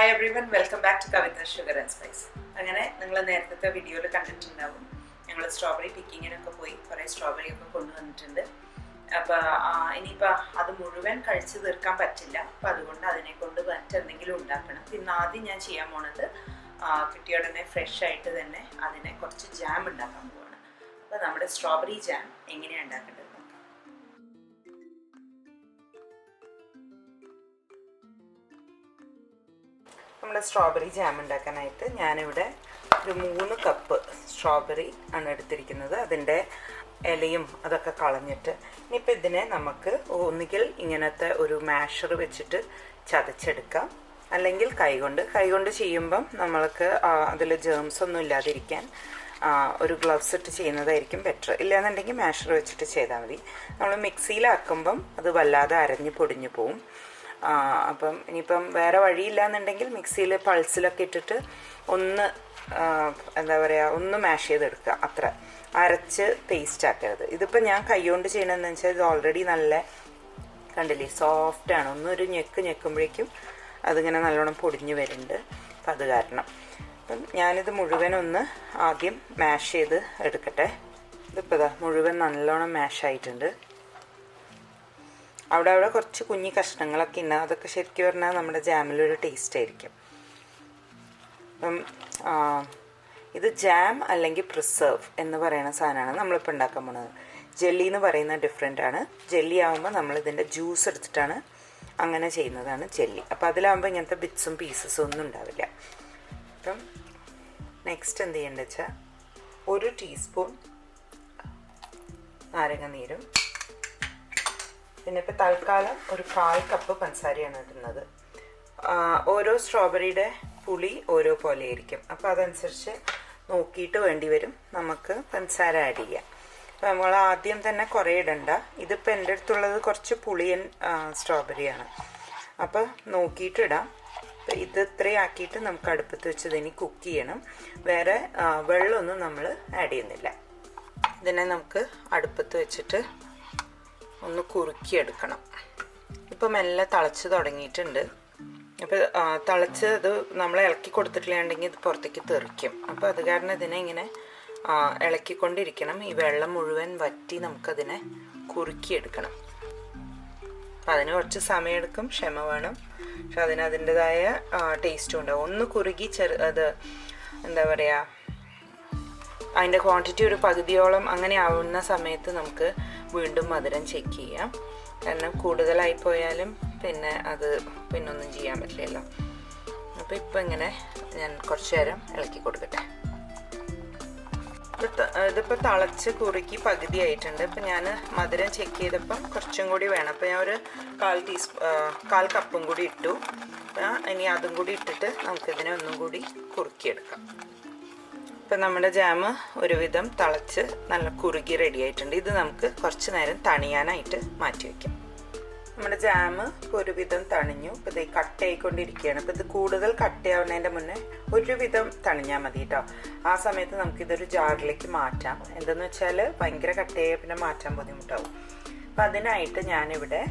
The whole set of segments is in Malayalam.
Hi everyone, welcome back to Kavitha Sugar and Spice. അങ്ങനെ നിങ്ങൾ നേരത്തെ വീഡിയോയിൽ കണ്ടിട്ടുണ്ടാവും ഞങ്ങൾ സ്ട്രോബെറി പിക്കിങ്ങിനൊക്കെ പോയി കുറേ സ്ട്രോബെറി ഒക്കെ കൊണ്ടുവന്നിട്ടുണ്ട്. അപ്പോൾ ഇനിയിപ്പോൾ അത് മുഴുവൻ കഴിച്ച് തീർക്കാൻ പറ്റില്ല. അപ്പോൾ അതുകൊണ്ട് അതിനെ കൊണ്ട് മറ്റെന്തെങ്കിലും ഉണ്ടാക്കണം. പിന്നെ ആദ്യം ഞാൻ ചെയ്യാൻ പോണത് കിട്ടിയ ഉടനെ ഫ്രഷ് ആയിട്ട് തന്നെ അതിനെ കുറച്ച് ജാം ഉണ്ടാക്കാൻ പോവാണ്. അപ്പോൾ നമ്മുടെ സ്ട്രോബെറി ജാം എങ്ങനെയാണ് ഉണ്ടാക്കേണ്ടത്? നമ്മുടെ സ്ട്രോബെറി ജാം ഉണ്ടാക്കാനായിട്ട് ഞാനിവിടെ ഒരു 3 കപ്പ് സ്ട്രോബെറി ആണ് എടുത്തിരിക്കുന്നത്. അതിൻ്റെ ഇലയും അതൊക്കെ കളഞ്ഞിട്ട് ഇനിയിപ്പോൾ ഇതിനെ നമുക്ക് ഒന്നുകിൽ ഇങ്ങനത്തെ ഒരു മാഷർ വെച്ചിട്ട് ചതച്ചെടുക്കാം, അല്ലെങ്കിൽ കൈകൊണ്ട് ചെയ്യുമ്പം നമ്മൾക്ക് അതിൽ ജേംസ് ഒന്നും ഇല്ലാതിരിക്കാൻ ഒരു ഗ്ലൗസ് ഇട്ട് ചെയ്യുന്നതായിരിക്കും ബെറ്റർ. ഇല്ലാന്നുണ്ടെങ്കിൽ മാഷർ വെച്ചിട്ട് ചെയ്താൽ മതി. നമ്മൾ മിക്സിയിലാക്കുമ്പം അത് വല്ലാതെ അരഞ്ഞ് പൊടിഞ്ഞു പോവും. അപ്പം ഇനിയിപ്പം വേറെ വഴിയില്ലാന്നുണ്ടെങ്കിൽ മിക്സിയിൽ പൾസിലൊക്കെ ഇട്ടിട്ട് ഒന്ന് ഒന്ന് മാഷ് ചെയ്തെടുക്കുക, അത്ര അരച്ച് പേസ്റ്റ് ആക്കരുത്. ഇതിപ്പോൾ ഞാൻ കൈകൊണ്ട് ചെയ്യണമെന്ന് വെച്ചാൽ ഇത് ഓൾറെഡി നല്ല കണ്ടില്ലേ സോഫ്റ്റാണ്. ഒന്നൊരു ഞെക്കുമ്പോഴേക്കും അതിങ്ങനെ നല്ലോണം പൊടിഞ്ഞ് വരുന്നുണ്ട്. അപ്പം അത് കാരണം അപ്പം ഞാനിത് മുഴുവനൊന്ന് ആദ്യം മാഷ് ചെയ്ത് എടുക്കട്ടെ. ഇതിപ്പോൾ ഇതാ മുഴുവൻ നല്ലോണം മാഷായിട്ടുണ്ട്. അവിടെ കുറച്ച് കുഞ്ഞി കഷ്ണങ്ങളൊക്കെ ഉണ്ട്. അതൊക്കെ ശരിക്കും പറഞ്ഞാൽ നമ്മുടെ ജാമിലൊരു ടേസ്റ്റ് ആയിരിക്കും. അപ്പം ഇത് ജാം അല്ലെങ്കിൽ പ്രിസർവ് എന്ന് പറയുന്ന സാധനമാണ് നമ്മളിപ്പോൾ ഉണ്ടാക്കാൻ പോകുന്നത്. ജെല്ലി എന്ന് പറയുന്നത് ഡിഫറെൻ്റ് ആണ്. ജെല്ലി ആകുമ്പോൾ നമ്മളിതിൻ്റെ ജ്യൂസ് എടുത്തിട്ടാണ് അങ്ങനെ ചെയ്യുന്നതാണ് ജെല്ലി. അപ്പോൾ അതിലാകുമ്പോൾ ഇങ്ങനത്തെ ബിറ്റ്സും പീസസും ഒന്നും ഉണ്ടാവില്ല. അപ്പം നെക്സ്റ്റ് എന്ത് ചെയ്യേണ്ടത് വെച്ചാൽ 1 ടീസ്പൂൺ നാരങ്ങ നീരും, പിന്നെ ഇപ്പോൾ തൽക്കാലം ഒരു 1/4 കപ്പ് പഞ്ചസാരയാണ് ഇടുന്നത്. ഓരോ സ്ട്രോബെറിയുടെ പുളി ഓരോ പോലെ ആയിരിക്കും. അപ്പോൾ അതനുസരിച്ച് നോക്കിയിട്ട് വേണ്ടി വരും നമുക്ക് പഞ്ചസാര ആഡ് ചെയ്യാം. അപ്പോൾ നമ്മൾ ആദ്യം തന്നെ കുറേ ഇടണ്ട. ഇതിപ്പോൾ എൻ്റെ അടുത്തുള്ളത് കുറച്ച് പുളിയൻ സ്ട്രോബെറിയാണ്. അപ്പോൾ നോക്കിയിട്ട് ഇടാം. അപ്പോൾ ഇത് ഇത്രയും ആക്കിയിട്ട് നമുക്ക് അടുപ്പത്ത് വെച്ച് ഇതിനി കുക്ക് ചെയ്യണം. വേറെ വെള്ളമൊന്നും നമ്മൾ ആഡ് ചെയ്യുന്നില്ല. ഇതിനെ നമുക്ക് അടുപ്പത്ത് വെച്ചിട്ട് ഒന്ന് കുറുക്കിയെടുക്കണം. ഇപ്പം മെല്ലെ തിളച്ച് തുടങ്ങിയിട്ടുണ്ട്. അപ്പോൾ തിളച്ച് ഇത് നമ്മൾ ഇളക്കി കൊടുത്തിട്ടില്ലാണ്ടെങ്കിൽ ഇത് പുറത്തേക്ക് തെറിക്കും. അപ്പോൾ അത് കാരണം ഇതിനെ ഇങ്ങനെ ഇളക്കിക്കൊണ്ടിരിക്കണം. ഈ വെള്ളം മുഴുവൻ വറ്റി നമുക്കതിനെ കുറുക്കിയെടുക്കണം. അപ്പം അതിന് കുറച്ച് സമയമെടുക്കും, ക്ഷമ വേണം. പക്ഷെ അതിന് അതിൻ്റെതായ ടേസ്റ്റും ഉണ്ടാവും. ഒന്ന് കുറുകി അത് എന്താ പറയുക, അതിൻ്റെ ക്വാണ്ടിറ്റി ഒരു പകുതിയോളം അങ്ങനെ ആവുന്ന സമയത്ത് നമുക്ക് വീണ്ടും മധുരം ചെക്ക് ചെയ്യാം. കാരണം കൂടുതലായി പോയാലും പിന്നെ അത് പിന്നൊന്നും ചെയ്യാൻ പറ്റില്ലല്ലോ. അപ്പോൾ ഇപ്പം ഇങ്ങനെ ഞാൻ കുറച്ച് നേരം ഇളക്കി കൊടുക്കട്ടെ. ഇതിപ്പോൾ തിളച്ച് കുറുക്കി പകുതി ആയിട്ടുണ്ട്. ഇപ്പം ഞാൻ മധുരം ചെക്ക് ചെയ്തപ്പം കുറച്ചും കൂടി വേണം. അപ്പോൾ ഞാൻ ഒരു 1/4 കപ്പും കൂടി ഇട്ടു. ഇനി അതും കൂടി ഇട്ടിട്ട് നമുക്കിതിനെ ഒന്നും കൂടി കുറുക്കിയെടുക്കാം. ഇപ്പം നമ്മുടെ ജാം ഒരുവിധം തിളച്ച് നല്ല കുറുകി റെഡി ആയിട്ടുണ്ട്. ഇത് നമുക്ക് കുറച്ച് നേരം തണിയാനായിട്ട് മാറ്റി വയ്ക്കാം. നമ്മുടെ ജാം ഒരുവിധം തണിഞ്ഞു. ഇപ്പോൾ ഇത് കട്ടയായിക്കൊണ്ടിരിക്കുകയാണ്. അപ്പോൾ ഇത് കൂടുതൽ കട്ടയാവുന്നതിൻ്റെ മുന്നേ ഒരുവിധം തണിഞ്ഞാൽ മതി കേട്ടോ. ആ സമയത്ത് നമുക്കിതൊരു ജാറിലേക്ക് മാറ്റാം. എന്തെന്ന് വെച്ചാൽ ഭയങ്കര കട്ടയായ പിന്നെ മാറ്റാൻ ബുദ്ധിമുട്ടാവും. അപ്പം അതിനായിട്ട് ഞാനിവിടെ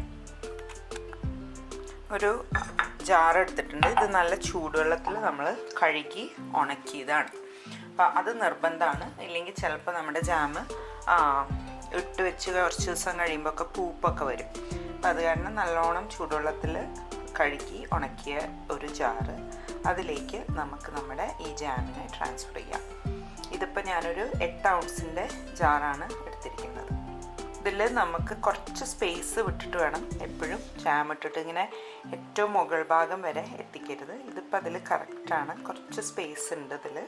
ഒരു ജാർ എടുത്തിട്ടുണ്ട്. ഇത് നല്ല ചൂടുവെള്ളത്തിൽ നമ്മൾ കഴുകി ഉണക്കിയതാണ്. അപ്പം അത് നിർബന്ധമാണ്. ഇല്ലെങ്കിൽ ചിലപ്പോൾ നമ്മുടെ ജാം ഇട്ട് വെച്ച് കുറച്ച് ദിവസം കഴിയുമ്പോൾ ഒക്കെ പൂപ്പൊക്കെ വരും. അപ്പം അത് കാരണം നല്ലോണം ചൂടുവെള്ളത്തിൽ കഴുകി ഉണക്കിയ ഒരു ജാറ്, അതിലേക്ക് നമുക്ക് നമ്മുടെ ഈ ജാമിനെ ട്രാൻസ്ഫർ ചെയ്യാം. ഇതിപ്പോൾ ഞാനൊരു 8 ഔൺസിൻ്റെ ജാറാണ് എടുത്തിരിക്കുന്നത്. ഇതിൽ നമുക്ക് കുറച്ച് സ്പേസ് വിട്ടിട്ട് വേണം എപ്പോഴും ജാം ഇട്ടിട്ട് ഇങ്ങനെ ഏറ്റവും മുകൾ ഭാഗം വരെ എത്തിക്കരുത്. ഇതിപ്പോൾ അതിൽ കറക്റ്റാണ്. കുറച്ച് സ്പേസ് ഉണ്ട് ഇതിൽ.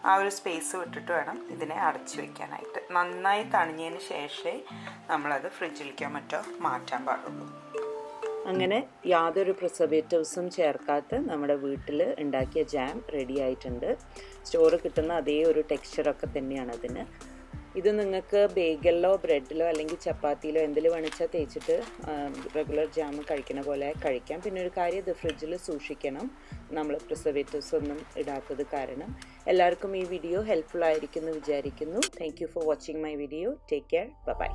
ആ ഒരു സ്പേസ് വിട്ടിട്ട് വേണം ഇതിനെ അടച്ചു വയ്ക്കാനായിട്ട്. നന്നായി തണിഞ്ഞതിന് ശേഷമേ നമ്മളത് ഫ്രിഡ്ജിലേക്കോ മറ്റോ മാറ്റാൻ പാടുള്ളൂ. അങ്ങനെ യാതൊരു പ്രിസർവേറ്റീവ്സും ചേർക്കാത്ത നമ്മുടെ വീട്ടിൽ ഉണ്ടാക്കിയ ജാം റെഡി ആയിട്ടുണ്ട്. സ്റ്റോർ കിട്ടുന്ന അതേ ഒരു ടെക്സ്ചറൊക്കെ തന്നെയാണ് അതിന്. ഇത് നിങ്ങൾക്ക് ബേഗലിലോ ബ്രെഡിലോ അല്ലെങ്കിൽ ചപ്പാത്തിയിലോ എന്തിൽ വേണിച്ചാൽ തേച്ചിട്ട് റെഗുലർ ജാം കഴിക്കുന്ന പോലെ കഴിക്കാം. പിന്നെ ഒരു കാര്യം, ഇത് ഫ്രിഡ്ജിൽ സൂക്ഷിക്കണം, നമ്മൾ പ്രിസർവേറ്റീവ്സ് ഒന്നും ഇടാത്തത് കാരണം. എല്ലാവർക്കും ഈ വീഡിയോ ഹെൽപ്ഫുൾ ആയിരിക്കുമെന്ന് വിചാരിക്കുന്നു. Thank you for watching my video. Take care. By.